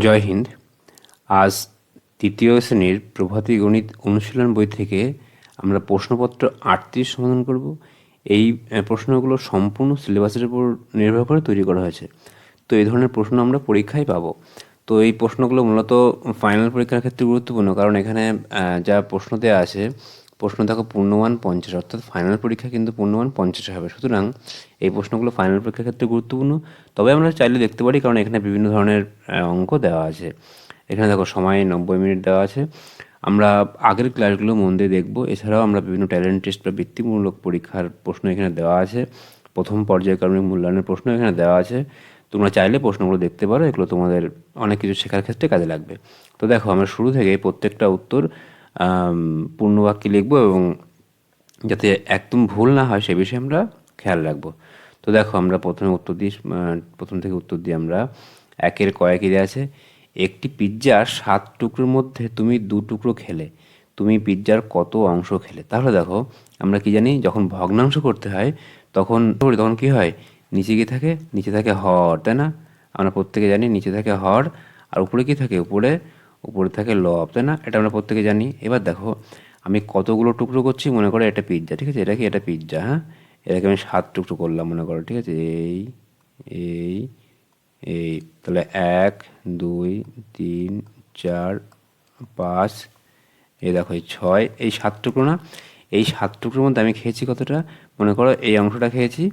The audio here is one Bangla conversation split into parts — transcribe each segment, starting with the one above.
জয় হিন্দ। আজ তৃতীয় শ্রেণীর প্রভাতী গণিত অনুশীলন বই থেকে আমরা প্রশ্নপত্র 38 সমাধান করব। এই প্রশ্নগুলো সম্পূর্ণ সিলেবাসের উপর নির্ভর করে তৈরি করা হয়েছে। তো এই ধরনের প্রশ্ন আমরা পরীক্ষায় পাবো। তো এই প্রশ্নগুলো মূলত ফাইনাল পরীক্ষার ক্ষেত্রে গুরুত্বপূর্ণ, কারণ এখানে যা প্রশ্ন দেওয়া আছে, প্রশ্ন দেখো পূর্ণমান 50, অর্থাৎ ফাইনাল পরীক্ষা কিন্তু পূর্ণমান 50 হবে। সুতরাং এই প্রশ্নগুলো ফাইনাল পরীক্ষার ক্ষেত্রে গুরুত্বপূর্ণ। তবে আমরা চাইলে দেখতে পারি, কারণ এখানে বিভিন্ন ধরনের অঙ্ক দেওয়া আছে। এখানে দেখো সময় 90 মিনিট দেওয়া আছে। আমরা আগের ক্লাসগুলো মন দিয়ে দেখবো। এছাড়াও আমরা বিভিন্ন ট্যালেন্ট টেস্ট বা বৃত্তিমূলক পরীক্ষার প্রশ্ন এখানে দেওয়া আছে। প্রথম পর্যায়ক্রমিক মূল্যায়নের প্রশ্ন এখানে দেওয়া আছে। তোমরা চাইলে প্রশ্নগুলো দেখতে পারো, এগুলো তোমাদের অনেক কিছু শেখার ক্ষেত্রে কাজে লাগবে। তো দেখো, আমরা শুরু থেকে প্রত্যেকটা উত্তর পূর্ণ বাক্যে লিখবো এবং যাতে একদম ভুল না হয় সে বিষয়ে আমরা খেয়াল রাখবো। তো দেখো, আমরা প্রথম থেকে উত্তর দিই। আমরা একের কয়েকই দেওয়া আছে, একটি পিৎজার 7 টুকরোর মধ্যে তুমি 2 টুকরো খেলে, তুমি পিৎজার কত অংশ খেলে? তাহলে দেখো, আমরা কি জানি, যখন ভগ্নাংশ করতে হয় তখন তখন কি হয়, নিচে থাকে হর, তাই না? আমরা প্রত্যেকে জানি নিচে থাকে হর, আর উপরে কি থাকে, উপরে থাকে লব, তাই না? এটা আমরা প্রত্যেকে জানি। এবার দেখো, আমি কতগুলো টুকরো করছি, মনে করো এটা পিৎজা, ঠিক আছে? এটা পিৎজা, হ্যাঁ। এটাকে আমি 7 টুকরো করলাম, মনে করো, ঠিক আছে? এই এই এই তাহলে 1 2 3 4 5, এই দেখো এই 6, এই 7 টুকরো না? এই 7 টুকরোর মধ্যে আমি খেয়েছি কতটা? মনে করো এই অংশটা খেয়েছি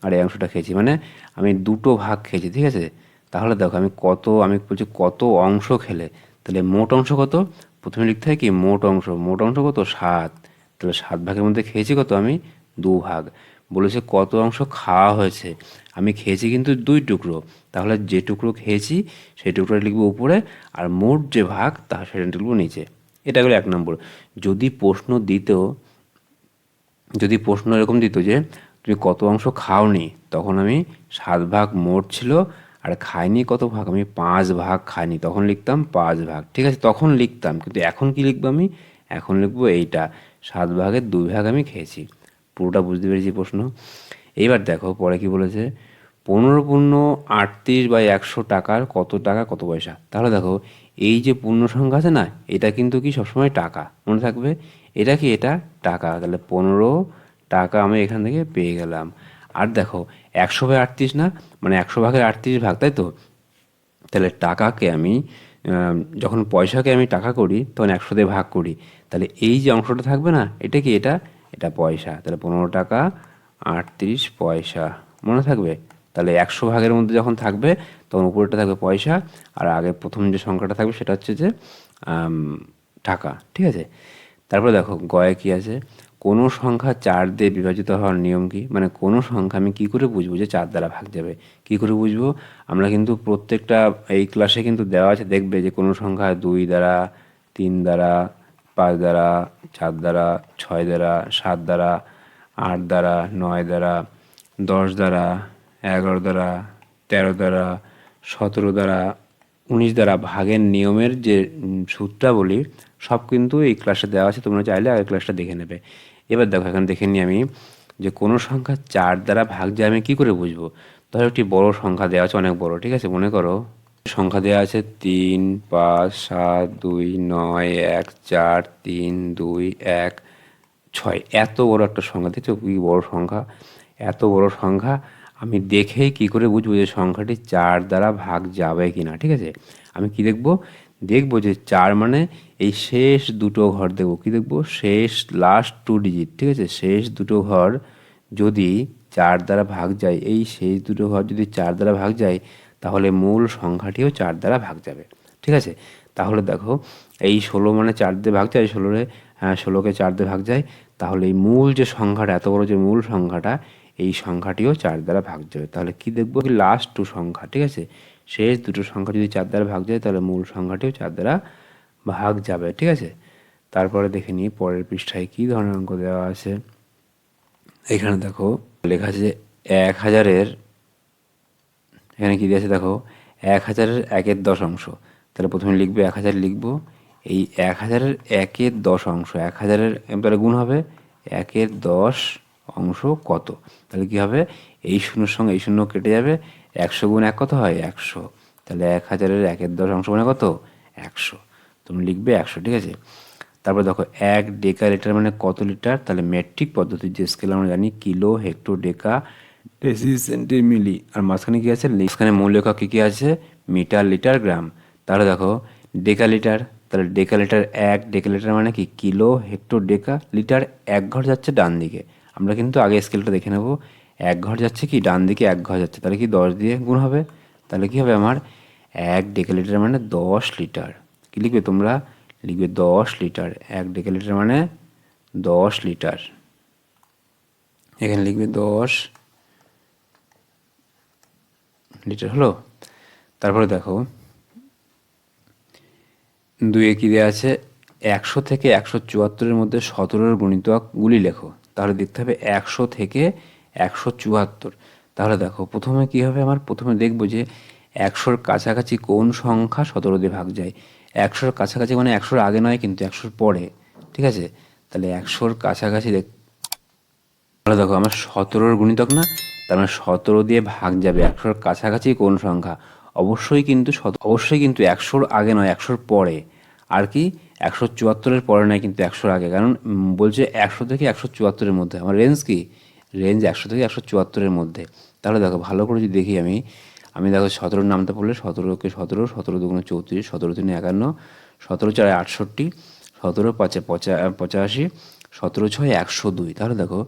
আর এই অংশটা খেয়েছি, মানে আমি দুটো ভাগ খেয়েছি, ঠিক আছে? তাহলে দেখো, আমি বলছি কত অংশ খেলে, তাহলে মোট অংশ কত? প্রথমে লিখতে হয় কি, মোট অংশ কত? 7। তাহলে 7 ভাগের মধ্যে খেয়েছি কত আমি? 2 ভাগ। বলেছে কত অংশ খাওয়া হয়েছে, আমি খেয়েছি কিন্তু 2 টুকরো, তাহলে যে টুকরো খেয়েছি সেই টুকরোটা লিখবো উপরে, আর মোট যে ভাগ সেটা লিখবো নিচে। এটা হলো 1 নম্বর। যদি প্রশ্ন এরকম দিত যে তুমি কত অংশ খাওনি, তখন আমি 7 ভাগ মোট ছিল, আর খাইনি কত ভাগ, আমি 5 ভাগ খাইনি, তখন লিখতাম 5 ভাগ, ঠিক আছে? তখন লিখতাম। কিন্তু এখন কি লিখবো আমি? এখন লিখবো এইটা, 7 ভাগের 2 ভাগ আমি খেয়েছি। পুরোটা বুঝতে পেরেছি প্রশ্ন। এইবার দেখো পরে কি বলেছে, 15 পূর্ণ 38/100 টাকার কত টাকা কত পয়সা? তাহলে দেখো, এই যে পূর্ণ সংখ্যা আছে না, এটা কিন্তু কি সবসময় টাকা, মনে থাকবে। এটা কি, এটা টাকা। তাহলে 15 টাকা আমি এখান থেকে পেয়ে গেলাম। আর দেখো, 100/38 না, মানে 100 ভাগের 38 ভাগ, তাই তো? তাহলে টাকাকে আমি যখন পয়সাকে আমি টাকা করি তখন 100 দিয়ে ভাগ করি, তাহলে এই যে অংশটা থাকবে না, এটা কি, এটা পয়সা। তাহলে 15 টাকা 38 পয়সা, মনে থাকবে। তাহলে 100 ভাগের মধ্যে যখন থাকবে তখন উপরেটা থাকবে পয়সা, আর আগে প্রথম যে সংখ্যাটা থাকবে সেটা হচ্ছে যে টাকা, ঠিক আছে? তারপরে দেখো গয়ে কি আছে, কোনো সংখ্যা 4 দিয়ে বিভাজিত হওয়ার নিয়ম কি? মানে কোনো সংখ্যা আমি কি করে বুঝবো যে 4 দ্বারা ভাগ যাবে? কি করে বুঝবো? আমরা কিন্তু প্রত্যেকটা এই ক্লাসে কিন্তু দেওয়া আছে, দেখবে যে কোনো সংখ্যা 2 দ্বারা, 3 দ্বারা, 5 দ্বারা, 4 দ্বারা, 6 দ্বারা, 7 দ্বারা, 8 দ্বারা, 9 দ্বারা, 10 দ্বারা, 11 দ্বারা, 13 দ্বারা, 17 দ্বারা, 19 দ্বারা ভাগের নিয়মের যে সূত্রাবলী, সব কিন্তু এই ক্লাসে দেওয়া আছে। তোমরা চাইলে আগের ক্লাসটা দেখে নেবে। এবার দেখো, এখানে দেখে নিই আমি যে কোনো সংখ্যা 4 দ্বারা ভাগ যায় আমি কী করে বুঝবো? ধরো একটি বড় সংখ্যা দেওয়া আছে, অনেক বড়, ঠিক আছে? মনে করো সংখ্যা দেওয়া আছে 3 5 7 2 9 1 4 3 2 1 6। এত বড় একটা সংখ্যা, দেখছো কি বড় সংখ্যা? এত বড় সংখ্যা আমি দেখেই কি করে বুঝবো যে সংখ্যাটি 4 দ্বারা ভাগ যাবে কি না, ঠিক আছে? আমি কি দেখবো যে 4 মানে এই শেষ দুটো ঘর দেখবো। কি দেখবো? লাস্ট 2 ডিজিট, ঠিক আছে? শেষ দুটো ঘর যদি 4 দ্বারা ভাগ যায়, এই শেষ দুটো ঘর যদি 4 দ্বারা ভাগ যায়, তাহলে মূল সংখ্যাটিও 4 দ্বারা ভাগ যাবে, ঠিক আছে? তাহলে দেখো, এই 16 মানে 4 দিয়ে ভাগ যায়, 16কে 4 দিয়ে ভাগ যায়, তাহলে এই মূল যে সংখ্যাটা, এত বড় যে মূল সংখ্যাটা, এই সংখ্যাটিও 4 দ্বারা ভাগ যাবে। তাহলে কি দেখবো? লাস্ট 2 সংখ্যা, ঠিক আছে? শেষ দুটো সংখ্যা যদি 4 দ্বারা ভাগ যায়, তাহলে মূল সংখ্যাটিও 4 দ্বারা ভাগ যাবে, ঠিক আছে? তারপরে দেখে নিই পরের পৃষ্ঠায় কি ধরনের অঙ্ক দেওয়া আছে। এখানে দেখো লেখা আছে যে 1000-এর, এখানে কি দিয়েছে দেখো, 1000-এর 1-এর 10 অংশ। তাহলে প্রথমে লিখবে 1000, লিখবো এই 1000-এর 1-এর 10 অংশ, 1000-এর তাহলে গুণ হবে 1-এর 10 অংশ কত? তাহলে কি হবে, এই শূন্যর সঙ্গে এই শূন্য কেটে যাবে, 100 গুণ 1 কত হয়? 100। তাহলে 1000-এর 1/10 মানে কত? 100। তুমি লিখবে 100, ঠিক আছে। তারপর দেখো 1 ডেকালিটার মানে কত লিটার? তাহলে মেট্রিক পদ্ধতির যে স্কেল আমরা জানি কিলো, হেক্টো, ডেকা, ডেসি, সেন্টি, মিলি, আর মাঝখানে কি আছে? মাঝখানে মূল একক কি কি আছে? মিটার, লিটার, গ্রাম। তাহলে দেখো ডেকালিটার, তাহলে ডেকালিটার 1 ডেকালিটার মানে কি? কিলো, হেক্টো, ডেকা, লিটার। 1 ঘর যাচ্ছে ডান দিকে, আমরা কিন্তু আগে স্কেলটা দেখে নেব। 1 ঘর যাচ্ছে কি ডান দিকে, 1 ঘর যাচ্ছে, তাহলে কি 10 দিয়ে গুণ হবে। তাহলে কি হবে আমার? 1 ডেকালিটার মানে 10 লিটার। কি লিখবে তোমরা? লিখবে 10 লিটার। 1 ডেকালিটার মানে 10 লিটার। এখানে লিখবে 10 লিটার, হলো। তারপরে দেখো 2-এ কি দেওয়া আছে? 100 থেকে 174-এর মধ্যে 17-এর গুণিতকগুলি লেখো। তাহলে দেখতে হবে 100 থেকে 174। তাহলে দেখো প্রথমে কি হবে আমার? প্রথমে দেখবো যে 100-র কাছাকাছি কোন সংখ্যা 17 দিয়ে ভাগ যায়। 100-র কাছাকাছি মানে 100-র আগে নয় কিন্তু, 100-র পরে, ঠিক আছে। তাহলে 100-র কাছাকাছি তাহলে দেখো আমার 17-র গুণিতক না, তার মানে 17 দিয়ে ভাগ যাবে 100-র কাছাকাছি কোন সংখ্যা। অবশ্যই কিন্তু 100-র আগে নয়, 100-র পরে। আর কি? 174-এর পরে নয় কিন্তু, 100-র আগে। কারণ বলছে 100 থেকে 174-এর মধ্যে। আমার রেঞ্জ কি? রেঞ্জ 100 থেকে 174-এর মধ্যে। তাহলে দেখো ভালো করে যদি দেখি আমি, দেখো 17-র নামটা পড়লে 17কে 17, 17 দুগুণে 34, 17 তিনে 51, 17 চারে 68, 17 পাঁচে 85, 17 ছয় 102। তাহলে দেখো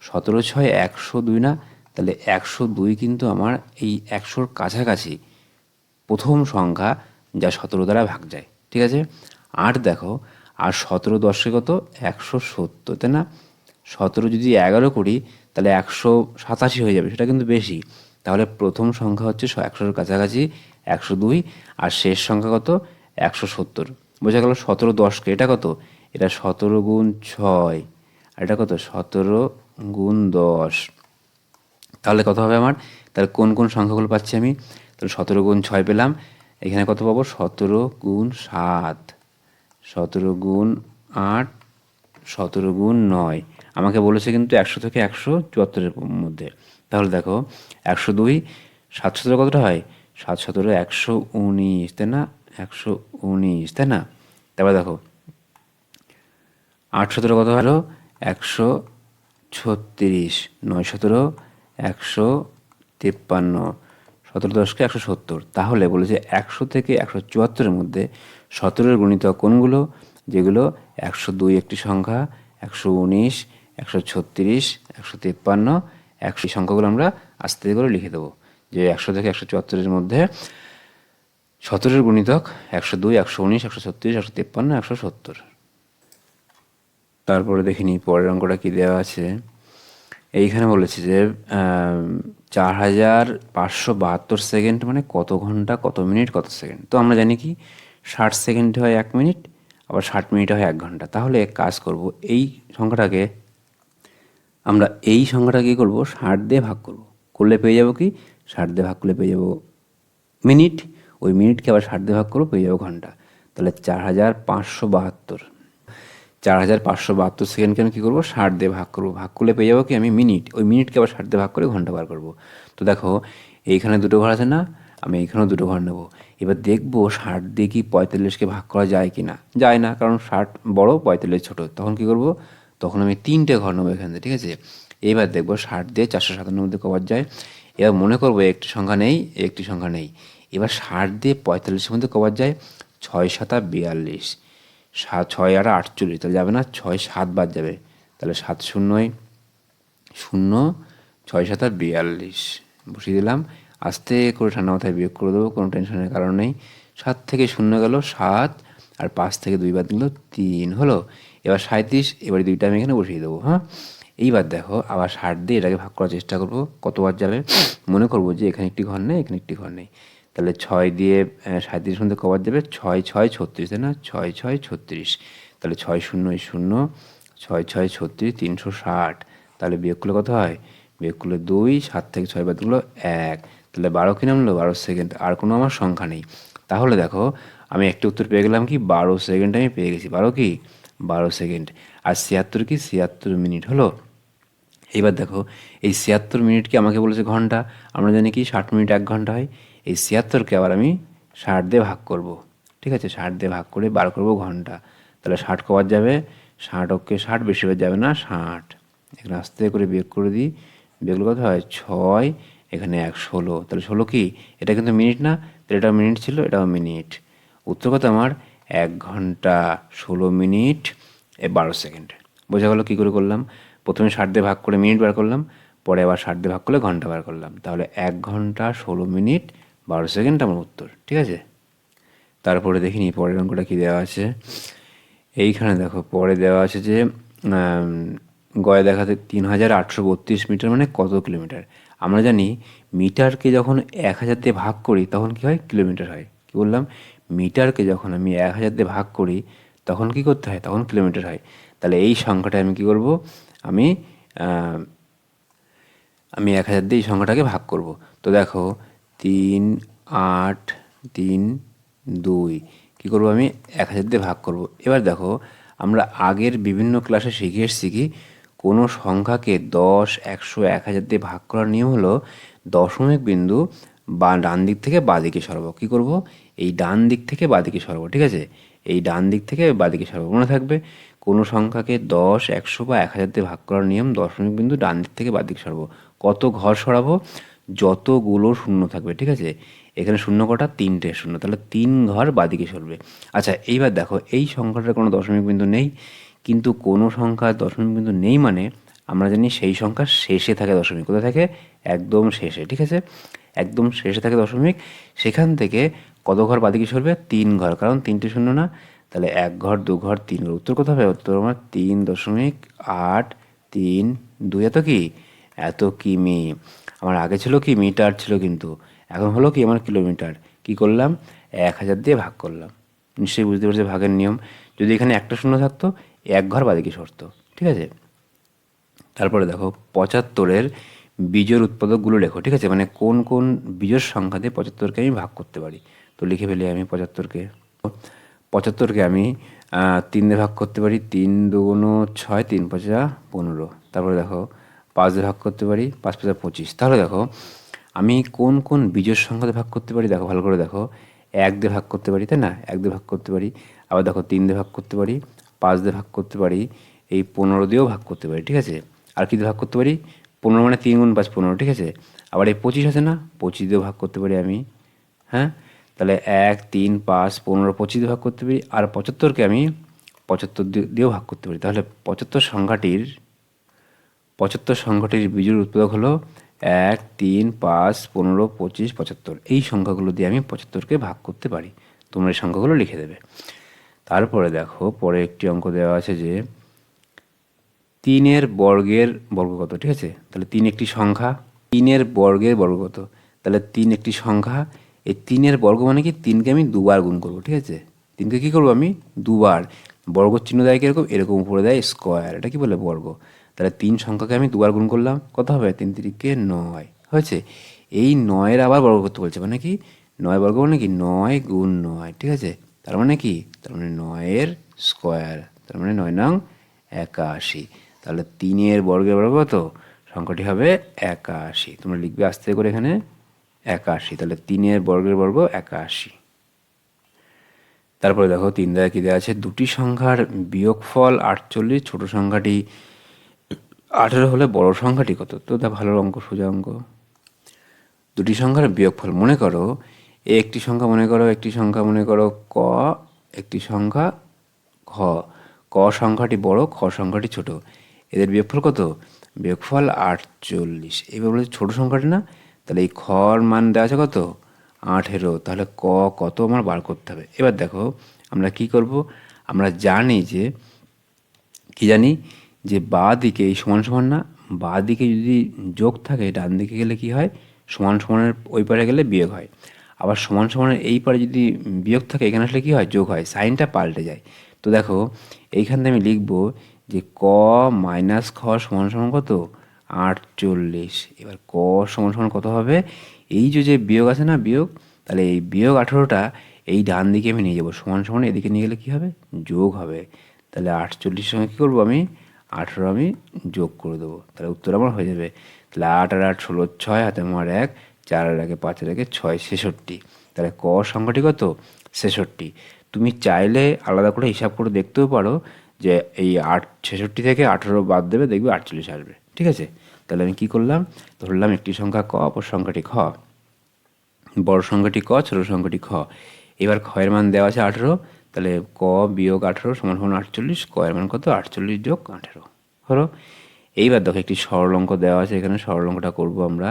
17 ছয় 102 না, তাহলে 102 কিন্তু আমার এই 100-র কাছাকাছি প্রথম সংখ্যা যা 17 দ্বারা ভাগ যায়, ঠিক আছে। আর দেখো, আর 17 10-এ কত? 170, তাই না? 17 যদি 11 করি তাহলে 187 হয়ে যাবে, সেটা কিন্তু বেশি। তাহলে প্রথম সংখ্যা হচ্ছে 100-র কাছাকাছি 102, আর শেষ সংখ্যা কত? 170। বোঝা গেল? 17 10-কে এটা কত? এটা 17 গুণ 6, আর এটা কত? 17 গুণ 10। তাহলে কত হবে আমার? তাহলে কোন কোন সংখ্যাগুলো পাচ্ছি আমি? তাহলে 17 গুণ 6 পেলাম। এখানে কত পাবো? 17 গুণ 7, 17 গুণ 8, 17 গুণ 9। আমাকে বলেছে কিন্তু 100 থেকে 174-এর মধ্যে। তাহলে দেখো 102, 7 17 কতটা হয়? 7 17 119, তাই না? 119, তাই না? তারপর দেখো 8 17 কত হলো? 136, 9 17 153, 17 10-কে 170। তাহলে বলেছে 100 থেকে 174-এর মধ্যে 17-এর গুণিতক কোনগুলো? যেগুলো 102 একটি সংখ্যা, 119, 136, 153, 100, এই সংখ্যাগুলো আমরা আস্তে করে লিখে দেবো যে 100 থেকে 174-এর মধ্যে 17-এর গুণিতক 102, 119, 136, 153, 170। তারপরে দেখে নিই পরের অঙ্কটা কী দেওয়া আছে। এইখানে বলেছে যে 4572 সেকেন্ড মানে কত ঘন্টা, কত মিনিট, কত সেকেন্ড। তো আমরা জানি কি 60 সেকেন্ডে হয় 1 মিনিট, আবার 60 মিনিটে হয় 1 ঘন্টা। তাহলে এক কাজ করব, এই সংখ্যাটাকে আমরা কী করবো? 60 দিয়ে ভাগ করব। করলে পেয়ে যাব কি? 60 দিয়ে ভাগ করলে পেয়ে যাব মিনিট, ওই মিনিটকে আবার 60 দিয়ে ভাগ করবো, পেয়ে যাবো ঘন্টা। তাহলে 4572, 4572 সেকেন্ডকে আমি কী করবো? 60 দিয়ে ভাগ করবো। ভাগ করলে পেয়ে যাবো কি আমি? মিনিট। ওই মিনিটকে আবার 60 দিয়ে ভাগ করে ঘন্টা বার করবো। তো দেখো এইখানে দুটো ঘর আছে না, আমি এইখানেও দুটো ঘর নেবো। এবার দেখবো 60 দিয়ে কি 45-কে ভাগ করা যায় কি না। যায় না, কারণ 60 বড়, 45 ছোট। তখন কি করব? তখন আমি 3টে ঘর নেবো এখান থেকে, ঠিক আছে। এবার দেখবো 60 দিয়ে 457 মধ্যে কবার যায়। এবার মনে করবো একটি সংখ্যা নেই, একটি সংখ্যা নেই। এবার 60 দিয়ে 45-এর মধ্যে কবার যায়? 6 7 42, 6 আর 48, তাহলে যাবে না, 6 7 বাদ যাবে। তাহলে 7 0 0, 6 7 42 বসিয়ে দিলাম। আস্তে করে ঠান্ডা মাথায় বিয়োগ করে দেবো, কোনো টেনশনের কারণ নেই। 7 থেকে 0 গেল 7, আর 5 থেকে 2 বাদ দিল 3 হলো। এবার 37, এবার 2টা আমি এখানে বসিয়ে দেবো। হ্যাঁ, এইবার দেখো আবার 60 দিয়ে এটাকে ভাগ করার চেষ্টা করবো, কতবার যাবে। মনে করবো যে এখানে একটি ঘর নেই, এখানে একটি ঘর নেই। তাহলে 6 দিয়ে 37 মধ্যে কবার যাবে? 6 6 36, তাই না? 6 6 36। তাহলে 6 0 0, 6 6 36, 360। তাহলে বিয়োগ করলে কত হয়? বিয়োগ করলে 2, 7 থেকে 6 বাদ দিলো 1। তাহলে 12 কি নামলো? 12 সেকেন্ড। আর কোনো আমার সংখ্যা নেই। তাহলে দেখো আমি একটি উত্তর পেয়ে গেলাম কি? 12 সেকেন্ড আমি পেয়ে গেছি। 12 কি? 12 সেকেন্ড। আর 76 কি? 76 মিনিট হলো। এইবার দেখো এই 76 মিনিট কি আমাকে বলেছে ঘন্টা। আমরা জানি কি 60 মিনিট 1 ঘন্টা হয়। এই 76-কে আবার আমি 60 দিয়ে ভাগ করব, ঠিক আছে? 60 দিয়ে ভাগ করে বার করব ঘন্টা। তাহলে 60 কবার যাবে? 60 অক্ষে 60, বেশি বার যাবে না, 60। এখানে আস্তে করে বিয়োগ করে দিই, বিয়োগ কত হয়? 6, এখানে 1, 16। তাহলে 16 কি? এটা কিন্তু মিনিট না, তাহলে এটা মিনিট ছিল, এটাও মিনিট। উত্তর কত আমার? 1 ঘন্টা 16 মিনিট 12 সেকেন্ড। বোঝা গেল কী করে করলাম? প্রথমে 60 দিয়ে ভাগ করে মিনিট বার করলাম, পরে আবার 60 দিয়ে ভাগ করলে ঘন্টা বার করলাম। তাহলে 1 ঘন্টা 16 মিনিট 12 সেকেন্ড আমার উত্তর, ঠিক আছে? তারপরে দেখিনি পরের অঙ্কটা কী দেওয়া আছে। এইখানে দেখো পরে দেওয়া আছে যে গয়ে দেখাতে 3832 মিটার মানে কত কিলোমিটার। আমরা জানি মিটারকে যখন 1000 দিয়ে ভাগ করি তখন কি হয়? কিলোমিটার হয়। কি বললাম? মিটারকে যখন আমি 1000 দিয়ে ভাগ করি তখন কি করতে হয়? তখন কিলোমিটার হয়। তাহলে এই সংখ্যাটা আমি কি করব? আমি আহ, আমি 1000 দিয়ে এই সংখ্যাটাকে ভাগ করব। তো দেখো 3, 8, 3, 2 কী করবো? আমি 1000 দিয়ে ভাগ করব। এবার দেখো আমরা আগের বিভিন্ন ক্লাসে শিখে এসেছি কি কোনো সংখ্যাকে 10, 100, 1000 দিয়ে ভাগ করার নিয়ম হলো দশমিক বিন্দু বা ডান দিক থেকে বাঁ দিকে সরাবো। কী করব? এই ডান দিক থেকে বাঁ দিকে সরাবো, ঠিক আছে? এই ডান দিক থেকে বাঁ দিকে সরাবো। মনে থাকবে কোনো সংখ্যাকে 10, 100 বা 1000 দিয়ে ভাগ করার নিয়ম দশমিক বিন্দু ডান দিক থেকে বাঁ দিকে সরাবো। কত ঘর সরাবো? যতগুলো শূন্য থাকবে, ঠিক আছে? এখানে শূন্য কটা? 3টে শূন্য, তাহলে 3 ঘর বাদিকে সরবে। আচ্ছা এইবার দেখো এই সংখ্যাটার কোনো দশমিক বিন্দু নেই, কিন্তু কোনো সংখ্যার দশমিক বিন্দু নেই মানে আমরা জানি সেই সংখ্যার শেষে থাকে দশমিক। কোথায় থাকে? একদম শেষে, ঠিক আছে? একদম শেষে থাকে দশমিক। সেখান থেকে কত ঘর বাদিকে সরবে? 3 ঘর, কারণ 3টে শূন্য না। তাহলে 1 ঘর, 2 ঘর, 3 ঘর। উত্তর কত হবে? উত্তর আমার 3.832। এত কি? এত কিমি। আমার আগে ছিল কি মিটার ছিল, কিন্তু এখন হলো কি আমার কিলোমিটার। কি করলাম? 1000 দিয়ে ভাগ করলাম। নিশ্চয়ই বুঝতে পারছি ভাগের নিয়ম। যদি এখানে একটা শূন্য থাকতো 1 ঘর বাদিকে সরতো, ঠিক আছে? তারপরে দেখো 75-এর বিজোড় উৎপাদকগুলো লেখো, ঠিক আছে? মানে কোন কোন বিজোড় সংখ্যা দিয়ে 75কে আমি ভাগ করতে পারি। তো লিখে ফেলি আমি 75কে আমি 3 দিয়ে ভাগ করতে পারি। 3 দুগুণ 6, 3 পাঁচা 15। তারপরে দেখো 5 দিয়ে ভাগ করতে পারি, 5 পাঁচা 25। তাহলে দেখো আমি কোন কোন বিজোড় সংখ্যা দিয়ে ভাগ করতে পারি, দেখো ভালো করে দেখো। 1 দিয়ে ভাগ করতে পারি, তাই না? 1 দিয়ে ভাগ করতে পারি। আবার দেখো 3 দিয়ে ভাগ করতে পারি, 5 দিয়ে ভাগ করতে পারি, এই 15 দিয়েও ভাগ করতে পারি, ঠিক আছে? আর কী দিয়ে ভাগ করতে পারি? 15 মানে 3 গুণ 5 15, ঠিক আছে? আবার এই 25 আছে না, 25 দিয়েও ভাগ করতে পারি আমি। হ্যাঁ, তাহলে 1, 3, 5, 15, 25 দিয়ে ভাগ করতে পারি। আর 75কে আমি 75 দিয়েও ভাগ করতে পারি। তাহলে 75 সংখ্যাটির বিজোড় উৎপাদক হলো 1, 3, 5, 15, 25, 75। এই সংখ্যাগুলো দিয়ে আমি 75কে ভাগ করতে পারি। তোমরা এই সংখ্যাগুলো লিখে দেবে। তারপরে দেখো পরে একটি অঙ্ক দেওয়া আছে যে 3-এর বর্গের বর্গ কত, ঠিক আছে? তাহলে 3 একটি সংখ্যা, 3-এর বর্গের বর্গ কত? তাহলে 3 একটি সংখ্যা। এই 3-এর বর্গ মানে কি 3কে আমি দুবার গুণ করবো, ঠিক আছে? 3কে কী করবো আমি? দুবার। বর্গ চিহ্ন দেয় কীরকম? এরকম উপরে দেয় স্কোয়ার, এটা কি বলে? বর্গ। তাহলে 3 সংখ্যাকে আমি দুবার গুণ করলাম, কত হবে? 3 3-কে 9 হয়েছে। এই 9-এর আবার বর্গ করতে বলছে, মানে কি 9 বর্গ মানে কি 9 গুণ 9, ঠিক আছে? তার মানে কি? তার মানে 9-এর স্কোয়ার, তার মানে 9 নং 81। তাহলে 3-এর বর্গের বর্গ কত? সংখ্যাটি হবে 81। তোমরা লিখবে আস্তে করে এখানে 81। তাহলে 3-এর বর্গের বর্গ 81। তারপরে দেখো 3 দ্বারা কী দেওয়া আছে? দুটি সংখ্যার বিয়োগফল 48, ছোট সংখ্যাটি 18 হলে বড় সংখ্যাটি কত? তো তা ভালো অঙ্ক, সোজা অঙ্ক। দুটি সংখ্যার বিয়োগফল মনে করো, একটি সংখ্যা মনে করো, একটি সংখ্যা মনে করো ক, একটি সংখ্যা খ। ক সংখ্যাটি বড়, খ সংখ্যাটি ছোট। এদের বিয়োগফল কত? বিয়োগফল 48। এবার বলেছে ছোট সংখ্যাটি না, তাহলে এই খর মান দেওয়া আছে কত? 18। তাহলে ক কত আমার বার করতে হবে। এবার দেখো আমরা কি করব? আমরা জানি যে কি জানি যে বাঁ দিকে এই সমান সমান না, বাঁ দিকে যদি যোগ থাকে ডান দিকে গেলে কি হয়? সমান সমানের ওই পারে গেলে বিয়োগ হয়। আবার সমান সমানের এই পারে যদি বিয়োগ থাকে এখানে আসলে কি হয়? যোগ হয়, সাইনটা পাল্টে যায়। তো দেখো এইখান থেকে আমি লিখব যে ক মাইনাস খ সমান সমান কত? 48। এবার ক সমান সমান কত হবে? এই যে বিয়োগ আছে না, বিয়োগ, তাহলে এই বিয়োগ 18টা এই ডান দিকে আমি নিয়ে যাবো, সমান সমান এদিকে নিয়ে গেলে কী হবে? যোগ হবে। তাহলে 48 সঙ্গে কী করবো আমি? 18 আমি যোগ করে দেবো, তাহলে উত্তর আমার হয়ে যাবে। তাহলে 8 আর 8 16, 6 হাতে আমার 1, 4 আর 1 5 আর 1 6, 66। তাহলে ক সংখ্যাটি কত? 66। তুমি চাইলে আলাদা করে হিসাব করে দেখতেও পারো যে এই 66 থেকে 18 বাদ দেবে, দেখবে 48 আসবে। ঠিক আছে, তাহলে আমি কি করলাম, ধরলাম একটি সংখ্যা ক, অপর সংখ্যাটি খ, বড় সংখ্যাটি ক, ছোট সংখ্যাটি খ। এবার খ এর মান দেওয়া আছে 18, তাহলে ক বিয়োগ 18 সমান সমান 48। ক এর মান কত? 48 যোগ 18 হলো। এইবার দেখো একটি সরল অঙ্ক দেওয়া আছে, এখানে সরল অঙ্কটা করবো আমরা।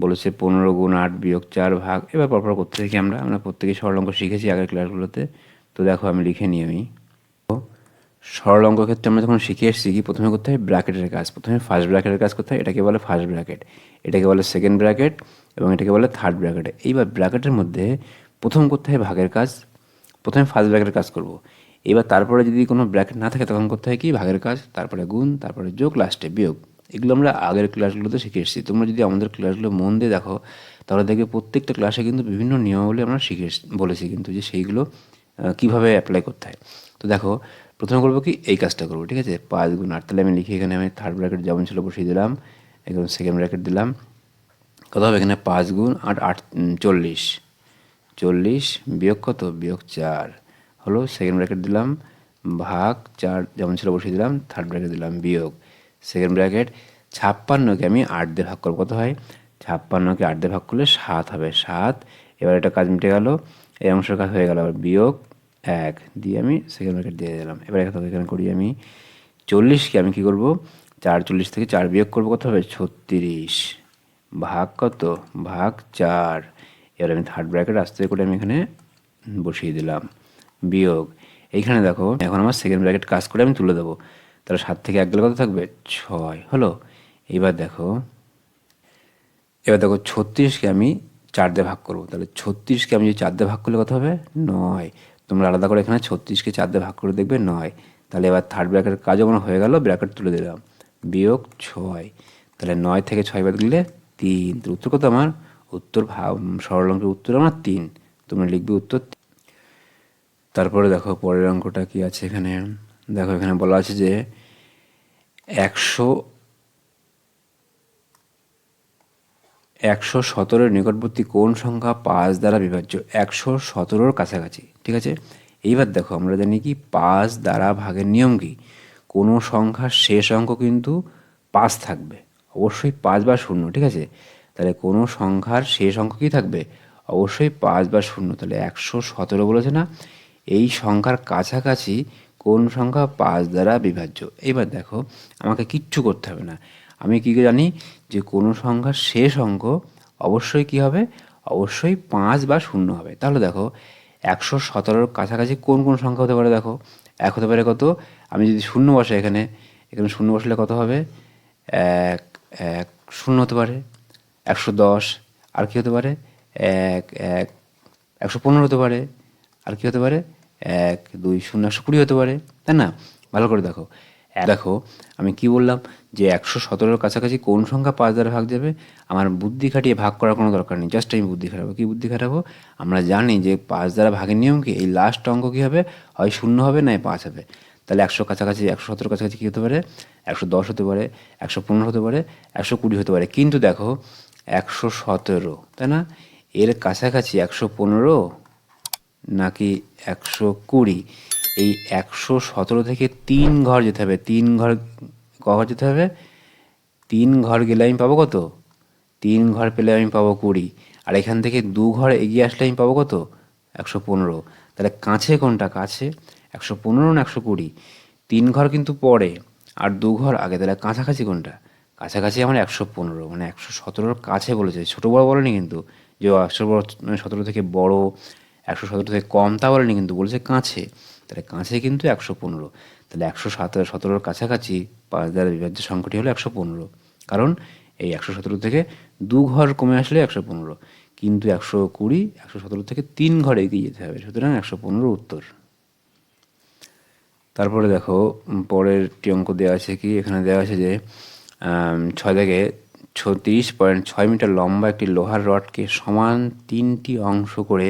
বলেছে 15 গুণ 8 বিয়োগ 4 ভাগ। এবার পরপর করতে থাকি, আমরা প্রত্যেকেই সরল অঙ্ক শিখেছি আগের ক্লাসগুলোতে। তো দেখো আমি লিখে নিই। আমি সরল অঙ্ক ক্ষেত্রে আমরা যখন শিখে এসেছি কি প্রথমে করতে হয় ব্র্যাকেটের কাজ, প্রথমে ফার্স্ট ব্র্যাকেটের কাজ করতে হয়। এটাকে বলে ফার্স্ট ব্র্যাকেট, এটাকে বলে সেকেন্ড ব্র্যাকেট এবং এটাকে বলে থার্ড ব্র্যাকেট। এইবার ব্র্যাকেটের মধ্যে প্রথম করতে হয় ভাগের কাজ, প্রথমে ফার্স্ট ব্র্যাকেটের কাজ করব। এবার তারপরে যদি কোনো ব্র্যাকেট না থাকে তখন করতে হয় কি ভাগের কাজ, তারপরে গুণ, তারপরে যোগ, লাস্টে বিয়োগ। এগুলো আমরা আগের ক্লাসগুলোতে শিখে এসেছি। তোমরা যদি আমাদের ক্লাসগুলো মন দিয়ে দেখো তাহলে দেখবে প্রত্যেকটা ক্লাসে কিন্তু বিভিন্ন নিয়মাবলী আমরা শিখে বলেছি কিন্তু, যে সেইগুলো কীভাবে অ্যাপ্লাই করতে হয়। তো দেখো প্রথমে করবো কি এই কাজটা করবো। ঠিক আছে, 5 গুণ 8, তাহলে আমি লিখি এখানে আমি থার্ড ব্র্যাকেট যেমন ছিল বসিয়ে দিলাম, এখানে সেকেন্ড ব্র্যাকেট দিলাম। কত হবে এখানে? 5 গুণ 8, 40। 40 বিয়োগ কত? বিয়োগ 4 হলো। সেকেন্ড ব্র্যাকেট দিলাম, ভাগ 4 যেমন ছিল বসিয়ে দিলাম, থার্ড ব্র্যাকেট দিলাম, বিয়োগ সেকেন্ড ব্র্যাকেট। 56কে আমি 8 দিয়ে ভাগ করবো, কত হয়? 56কে 8 দিয়ে ভাগ করলে 7 হবে, 7। এবার এটা কাজ মিটে গেল, এই অংশের কাজ হয়ে গেল। বিয়োগ 1 দিয়ে আমি সেকেন্ড ব্র্যাকেট দিয়ে দিলাম। এবার এখানে করি আমি 40কে আমি কী করবো? 40 থেকে 4 বিয়োগ করবো, কত হবে? 36 ভাগ কত? ভাগ 4। এবার আমি থার্ড ব্র্যাকেট আস্তে করে আমি এখানে বসিয়ে দিলাম, বিয়োগ। এইখানে দেখো এখন আমার সেকেন্ড ব্র্যাকেট কাজ করে আমি তুলে দেবো, তাহলে 7 থেকে 1 গেলে কত থাকবে? 6 হলো। এবার দেখো 36কে আমি 4 দিয়ে ভাগ করবো, তাহলে 36কে আমি যদি 4 দিয়ে ভাগ করলে কত হবে? 9। তোমরা আলাদা করে এখানে 36কে 4 দিয়ে ভাগ করে দেখবে 9। তাহলে এবার থার্ড ব্র্যাকেটের কাজও আমার হয়ে গেল, ব্র্যাকেট তুলে দিলাম, বিয়োগ 6। তাহলে 9 থেকে 6 বাদ দিলে 3। তো উত্তর কত আমার? উত্তর সরল অঙ্কের উত্তর আমার 3। তোমরা লিখবে উত্তর। তারপরে দেখো পরের অঙ্কটা কি আছে এখানে। দেখো এখানে বলা আছে যে 117 নিকটবর্তী কোন সংখ্যা 5 দ্বারা বিভাজ্য? 117 কাছাকাছি। ঠিক আছে, এইবার দেখো আমরা জানি কি 5 দ্বারা ভাগের নিয়ম কি? কোনো সংখ্যার শেষ অঙ্ক কিন্তু 5 থাকবে, অবশ্যই 5 বা 0। ঠিক আছে, তাহলে কোনো সংখ্যার শেষ অঙ্ক কি থাকবে? অবশ্যই 5 বা 0। তাহলে 117 বলেছে না, এই সংখ্যার কাছাকাছি কোন সংখ্যা 5 দ্বারা বিভাজ্য? এবার দেখো আমাকে কিচ্ছু করতে হবে না, আমি কী জানি যে কোনো সংখ্যার শেষ অঙ্ক অবশ্যই কি হবে? অবশ্যই 5 বা 0 হবে। তাহলে দেখো 117 কাছাকাছি কোন কোন সংখ্যা হতে পারে? দেখো 1 হতে পারে কত? আমি যদি 0 বসে এখানে 0 বসলে কত হবে? 1 1 0 হতে পারে। 110 আর কি হতে পারে? 1 1 115 হতে পারে। আর কি হতে পারে? 1 2 0 120 হতে পারে, তাই না? ভালো করে দেখো। দেখো আমি কি বললাম যে 117 কাছাকাছি কোন সংখ্যা 5 দ্বারা ভাগ যাবে? আমার বুদ্ধি খাটিয়ে ভাগ করার কোনো দরকার নেই, জাস্ট আমি বুদ্ধি খাটাবো। কি বুদ্ধি খাটাবো? আমরা জানি যে 5 দ্বারা ভাগের নিয়ম কি? এই লাস্ট অঙ্ক কী হবে? হয় 0 হবে, নয় 5 হবে। তাহলে 117 কাছাকাছি কী হতে পারে? 110 হতে পারে, 115 হতে পারে, 120 হতে পারে। কিন্তু দেখো 117, তাই না? এর কাছাকাছি 115 নাকি 120? এই 117 থেকে 3 ঘর যেতে হবে, 3 ঘর ঘর যেতে হবে। 3 ঘর গেলে আমি পাবো কত? 3 ঘর পেলে আমি পাবো 20। আর এখান থেকে 2 ঘর এগিয়ে আসলে আমি পাবো কত? 115। তাহলে কাছে কোনটা? কাছে 115 না 120? 3 ঘর কিন্তু পরে আর 2 ঘর আগে, তাহলে কাছাকাছি কোনটা? কাছাকাছি আমার 115, মানে 117 কাছে বলেছে, ছোটো বড় বলেনি কিন্তু যে 117 থেকে বড়, 117 থেকে কম তা বলেনি কিন্তু, বলেছে কাছে। তাহলে কাছে কিন্তু 115। তাহলে 117 কাছাকাছি 5 দ্বারা বিভাজ্য সংখ্যাটি হলো 115, কারণ এই 117 থেকে 2 ঘর কমে আসলে 115, কিন্তু 120 117 থেকে 3 ঘর এগিয়ে যেতে হবে, সুতরাং 115 উত্তর। তারপরে দেখো পরেরটি অঙ্ক দেওয়া আছে কি, এখানে দেওয়া আছে যে 6 থেকে 36.6 মিটার লম্বা একটি লোহার রডকে সমান 3টি অংশ করে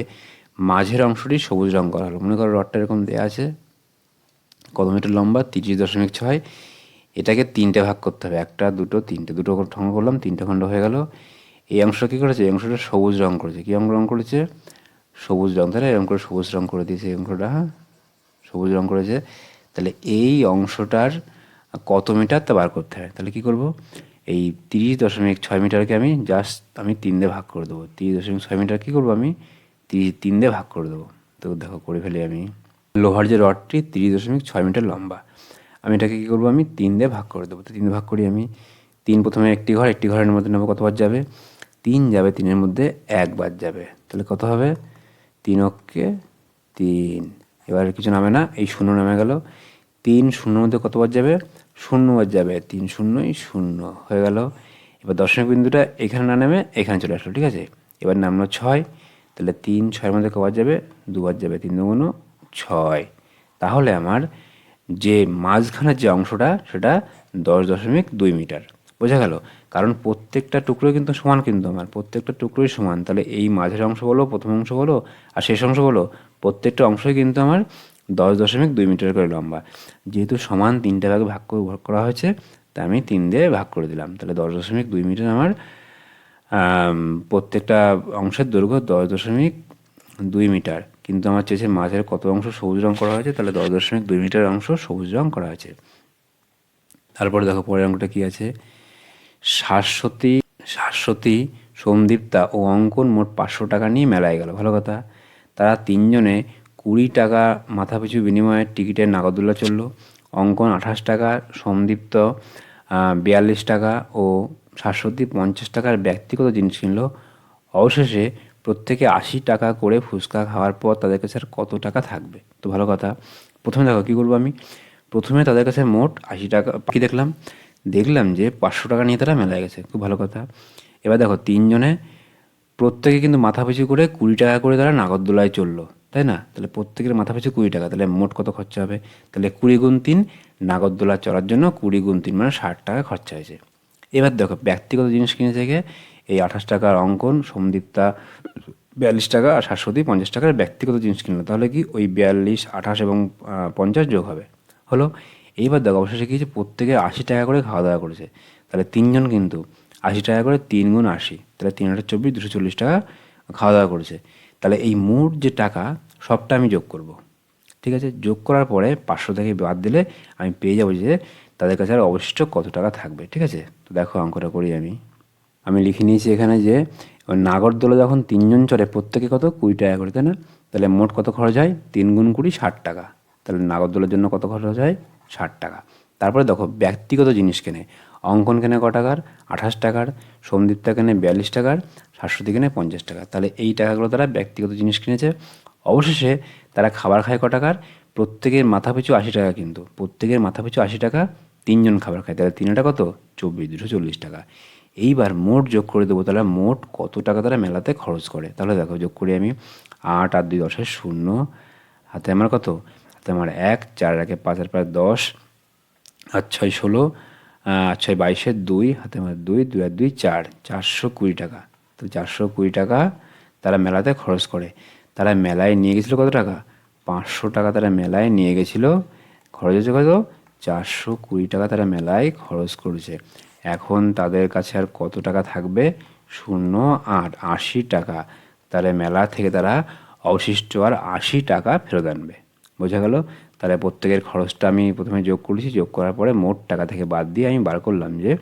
মাঝের অংশটি সবুজ রং করা হলো। মনে করো রডটা এরকম দেওয়া আছে, কত মিটার লম্বা? 30.6। এটাকে 3টে ভাগ করতে হবে, 1 2 3টে, 2টো খণ্ড করলাম, 3টে খণ্ড হয়ে গেল। এই অংশটা কী করেছে? এই অংশটা সবুজ রং করেছে। কী রং করেছে? সবুজ রং, তাহলে এরকম করে সবুজ রং করে দিয়েছে, এরকম করে সবুজ রং করেছে। তাহলে এই অংশটার কত মিটার তা বার করতে হয়। তাহলে কি করব, এই 30.6 মিটারকে আমি 3 দিয়ে ভাগ করে দেবো। 30.6 মিটার কী করবো, আমি 3 দিয়ে ভাগ করে দেবো। তো দেখো করে ফেলি আমি। লোহার যে রডটি 30.6 মিটার লম্বা, আমি এটাকে কী করবো, আমি 3 দিয়ে ভাগ করে দেবো। তো 3 দিয়ে ভাগ করি আমি। 3 প্রথমে একটি ঘরের মধ্যে নেবো, কতবার যাবে, 3 যাবে, 3-এর মধ্যে 1 বাদ যাবে, তাহলে কত হবে, 3 অক্ষে 3। এবার কিছু নামে না, এই শূন্য নামে গেল। 3 শূন্যর মধ্যে কতবার যাবে, 0 বার যাবে, 3 শূন্যই 0 হয়ে গেল। এবার দশমিক বিন্দুটা এখানে না নেমে এখানে চলে আসলো, ঠিক আছে। এবার নামলো 6, তাহলে 3 6-এর মধ্যে কবার যাবে, 2 বার যাবে, 3 2 6। তাহলে আমার যে মাঝখানের যে অংশটা সেটা 10.2 মিটার। বোঝা গেল? কারণ প্রত্যেকটা টুকরো কিন্তু সমান, কিন্তু আমার প্রত্যেকটা টুকরোই সমান। তাহলে এই মাঝের অংশ বলো, প্রথম অংশ বলো আর শেষ অংশ বলো, প্রত্যেকটা অংশই কিন্তু আমার 10.2 মিটার করে লম্বা। যেহেতু সমান 3টে ভাগে ভাগ করা হয়েছে, তা আমি 3 দিয়ে ভাগ করে দিলাম। তাহলে 10.2 মিটার আমার প্রত্যেকটা অংশের দৈর্ঘ্য 10.2 মিটার। কিন্তু আমার চেয়েছে মাঝের কত অংশ সবুজ রং করা হয়েছে, তাহলে 10.2 মিটার অংশ সবুজ রং করা হয়েছে। তারপরে দেখো পরের অঙ্কটা কী আছে, শাশ্বতী, সোমদীপ্তা ও অঙ্কন মোট 500 টাকা নিয়ে মেলায় গেল। ভালো কথা। তারা 3জনে 20 টাকা মাথাপিছু বিনিময়ে টিকিটের নাগরদোল্লা চলল। অঙ্কন 28 টাকা, সোমদীপ্ত 42 টাকা ও শাশ্বতী 50 টাকার ব্যক্তিগত জিনিস কিনল। অবশেষে প্রত্যেকে 80 টাকা করে ফুচকা খাওয়ার পর তাদের কাছে আর কত টাকা থাকবে। তো ভালো কথা, প্রথমে দেখো কী করবো আমি, প্রথমে তাদের কাছে মোট 80 টাকা কি দেখলাম যে 500 টাকা নিয়ে তারা মেলায় গেছে, খুব ভালো কথা। এবার দেখো 3জনে প্রত্যেকে কিন্তু মাথাপিছু করে 20 টাকা করে তারা নাগরদোলায় চললো, তাই না। তাহলে প্রত্যেকের মাথাপিছু 20 টাকা, তাহলে মোট কত খরচা হবে, তাহলে 20 গুণ 3, নাগরদোলা চড়ার জন্য 20 গুণ 3 মানে 60 টাকা খরচা হয়েছে। এবার দেখো ব্যক্তিগত জিনিস কিনেছে গিয়ে এই 28 টাকার অঙ্কন, সোমদীপ্তা 42 টাকা আর শাশ্বতী 50 টাকার ব্যক্তিগত জিনিস কিনলো। তাহলে কি ওই 42, 28 এবং 50 যোগ হবে, হলো। এইবার দেখো অবশেষে কি হয়েছে, প্রত্যেকে 80 টাকা করে খাওয়া দাওয়া করেছে। তাহলে 3জন কিন্তু 80 টাকা করে, 3 গুণ 80, তাহলে 3 8 24, 240 টাকা খাওয়া দাওয়া করেছে। তাহলে এই মোট যে টাকা সবটা আমি যোগ করব, ঠিক আছে। যোগ করার পরে 500 থেকে বাদ দিলে আমি পেয়ে যাবো যে তাদের কাছে আর অবশিষ্ট কত টাকা থাকবে, ঠিক আছে। তো দেখো অঙ্কটা করি আমি লিখে নিয়েছি এখানে যে নাগরদোলা যখন 3জন চড়ে প্রত্যেকে কত 20 টাকা করে, তাই না। তাহলে মোট কত খরচ হয়, 3 গুণ 20 60 টাকা। তাহলে নাগরদোলার জন্য কত খরচ হয়, 60 টাকা। তারপরে দেখো ব্যক্তিগত জিনিস কেনে, অঙ্কন কেনে ক টাকার, 28 টাকার, সোমদীপ্তা কেনে 42 টাকার, শাশ্বতী কেনে 50 টাকা। তাহলে এই টাকাগুলো তারা ব্যক্তিগত জিনিস কিনেছে। অবশেষে তারা খাবার খায় ক টাকার, প্রত্যেকের মাথাপিছু 80 টাকা, কিন্তু প্রত্যেকের মাথাপিছু 80 টাকা, 3জন খাবার খায়, তাহলে 3 কত 24, 240 টাকা। এইবার মোট যোগ করে দেবো, তাহলে মোট কত টাকা তারা মেলাতে খরচ করে। তাহলে দেখো যোগ করি আমি, 8 আর 2 10 0, হাতে আমার কত, হাতে আমার 1, 4 1 5 আর 5 10, আর 6 16, আর 6 22 2, হাতে আমার 2 2 আর 2 4, 420 টাকা। তো 420 টাকা তারা মেলাতে খরচ করে। তারা মেলায় নিয়ে গেছিলো কত টাকা, 500 টাকা তারা মেলায় নিয়ে গেছিলো, খরচ হয়েছে কত, 420 টাকা তারা মেলায় খরচ করেছে। এখন তাদের কাছে আর কত টাকা থাকবে, 0 8 80 টাকা। তাহলে মেলা থেকে তারা অবশিষ্ট আর 80 টাকা ফেরত আনবে। বোঝা গেল? তাহলে প্রত্যেকের খরচটা আমি প্রথমে যোগ করেছি, যোগ করার পরে মোট টাকা থেকে বাদ দিয়ে আমি বার করলাম যে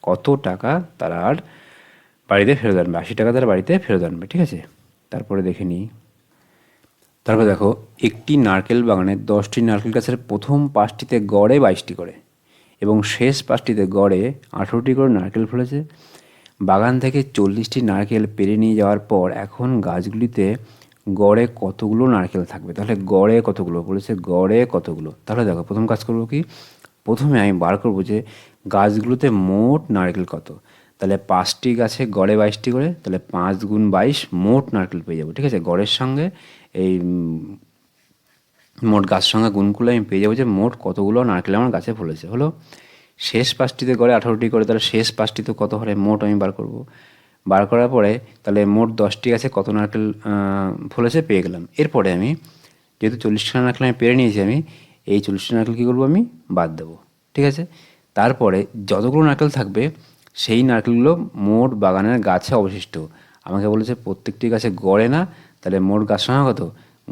কত টাকা তারা আর বাড়িতে ফেরত আনবে। 80 টাকা তারা বাড়িতে ফেরত আনবে, ঠিক আছে। তারপরে দেখে নিই। তারপর দেখো, একটি নারকেল বাগানে 10টি নারকেল গাছের প্রথম 5টিতে গড়ে 22টি করে এবং শেষ 5টিতে গড়ে 18টি করে নারকেল ফলেছে। বাগান থেকে 40টি নারকেল পেরে নিয়ে যাওয়ার পর এখন গাছগুলিতে গড়ে কতগুলো নারকেল থাকবে। তাহলে গড়ে কতগুলো বলেছে, গড়ে কতগুলো। তাহলে দেখো প্রথম কাজ করবো কি, প্রথমে আমি বার করবো যে গাছগুলোতে মোট নারকেল কত। তাহলে 5টি গাছে গড়ে 22টি করে, তাহলে 5 গুণ 22 মোট নারকেল পেয়ে যাবো, ঠিক আছে। গড়ের সঙ্গে এই মোট গাছ সঙ্গে গুণ করলে আমি পেয়ে যাবো যে মোট কতগুলো নারকেল আমার গাছে ফলেছে, হলো। শেষ 5টিতে গড়ে 18টি করে, তাহলে শেষ 5টিতে কত হলে মোট আমি বার করব। বার করার পরে তাহলে মোট 10টি গাছে কত নারকেল ফলেছে পেয়ে গেলাম। এরপরে আমি যেহেতু 40টা নারকেল আমি পেরে নিয়েছি, আমি এই 40টা নারকেল কী করবো, আমি বাদ দেবো, ঠিক আছে। তারপরে যতগুলো নারকেল থাকবে সেই নারকেলগুলো মোট বাগানের গাছে অবশিষ্ট। আমাকে বলেছে প্রত্যেকটি গাছে গড়ে না, তাহলে মোট গাছ সংখ্যা কত?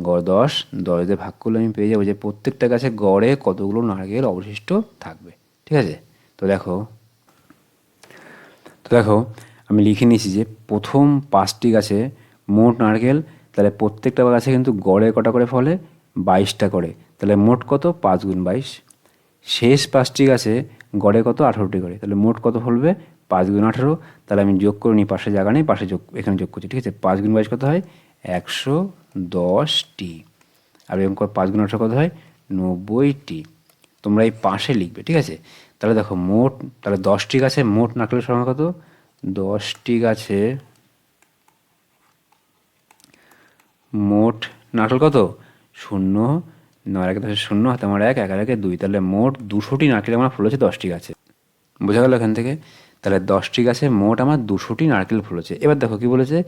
গড় 10, 10 দিয়ে ভাগ করলে আমি পেয়ে যাবো যে প্রত্যেকটা গাছে গড়ে কতগুলো নারকেল অবশিষ্ট থাকবে। ঠিক আছে? তো দেখো আমি লিখে নিয়েছি যে প্রথম 5টি গাছে মোট নারকেল, তাহলে প্রত্যেকটা গাছে কিন্তু গড়ে কটা করে ফলে? 22টা করে। তাহলে মোট কত? 5 গুণ 22। শেষ 5টি গাছে গড়ে কত? 18টি করে। তাহলে মোট কত ফলবে? 5 গুণ 18। তাহলে আমি যোগ করে নিই, পাশে জায়গা নেই, পাশে এখানে যোগ করছি। ঠিক আছে? 5 গুণ 22 কত হয়? 110টি। আর এরকম 5 গুণ 18 কত হয়? 90টি। তোমরা এই পাশে লিখবে। ঠিক আছে? তাহলে দেখো তাহলে 10টি গাছে মোট নারকেলের সংখ্যা কত? 10টি গাছে মোট নারকেল কত? 0, 9 একে 10 0, হাতে আমার 1, 1 আর 1 2। তাহলে মোট 200টি নারকেল আমার ফলেছে 10টি গাছে। বোঝা গেল এখান থেকে? তাহলে 10টি গাছে মোট আমার 200টি নারকেল ফলেছে। এবার দেখো কি বলেছে,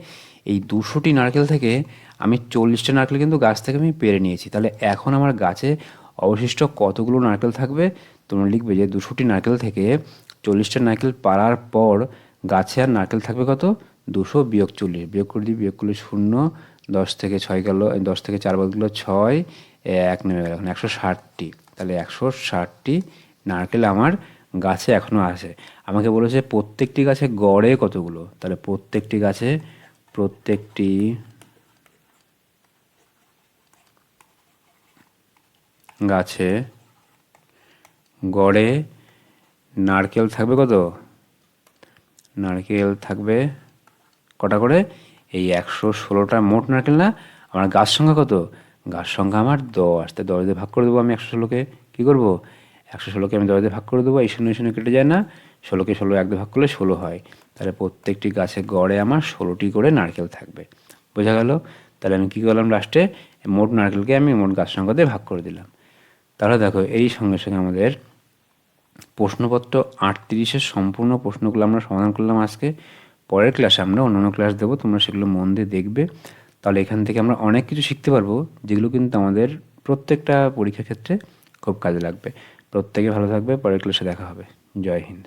এই 200টি নারকেল থেকে আমি 40টা নারকেল কিন্তু গাছ থেকে আমি পেরে নিয়েছি। তাহলে এখন আমার গাছে অবশিষ্ট কতগুলো নারকেল থাকবে? তোমরা লিখবে যে 200টি নারকেল থেকে 40টা নারকেল পাড়ার পর গাছে আর নারকেল থাকবে কত? 200 বিয়োগ 40, বিয়োগ করে দিই, বিয়োগ করলে 0, 10 থেকে 6 গেল, 10 থেকে 4 বাদ গেল 6, 1 নেমে গেল, এখন 160টি। তাহলে 160টি নারকেল আমার গাছে এখনও আছে। আমাকে বলেছে প্রত্যেকটি গাছে গড়ে কতগুলো? তাহলে প্রত্যেকটি গাছে গড়ে নারকেল থাকবে কত? নারকেল থাকবে কটা করে? এই 116টা মোট নারকেল না? আমার গাছ সংখ্যা কত? গাছ সংখ্যা আমার 10। তাই 10 দিয়ে ভাগ করে দেবো আমি 116কে। কী করবো? 116কে আমি 10 দিয়ে ভাগ করে দেবো। এই 0 0 কেটে যায় না? 16কে 16 1 দিয়ে ভাগ করলে 16 হয়। তাহলে প্রত্যেকটি গাছে গড়ে আমার 16টি করে নারকেল থাকবে। বোঝা গেল? তাহলে আমি কী করলাম লাস্টে? মোট নারকেলকে আমি মোট গাছ সংখ্যা দিয়ে ভাগ করে দিলাম। তাহলে দেখো এই সঙ্গে সঙ্গে আমাদের প্রশ্নপত্র 38-এর সম্পূর্ণ প্রশ্নগুলো আমরা সমাধান করলাম আজকে। পরের ক্লাসে আমরা অন্যান্য ক্লাস দেবো, তোমরা সেগুলো মন দিয়ে দেখবে। তাহলে এখান থেকে আমরা অনেক কিছু শিখতে পারবো, যেগুলো কিন্তু আমাদের প্রত্যেকটা পরীক্ষার ক্ষেত্রে খুব কাজে লাগবে। প্রত্যেকে ভালো থাকবে, পরের ক্লাসে দেখা হবে। জয় হিন্দ।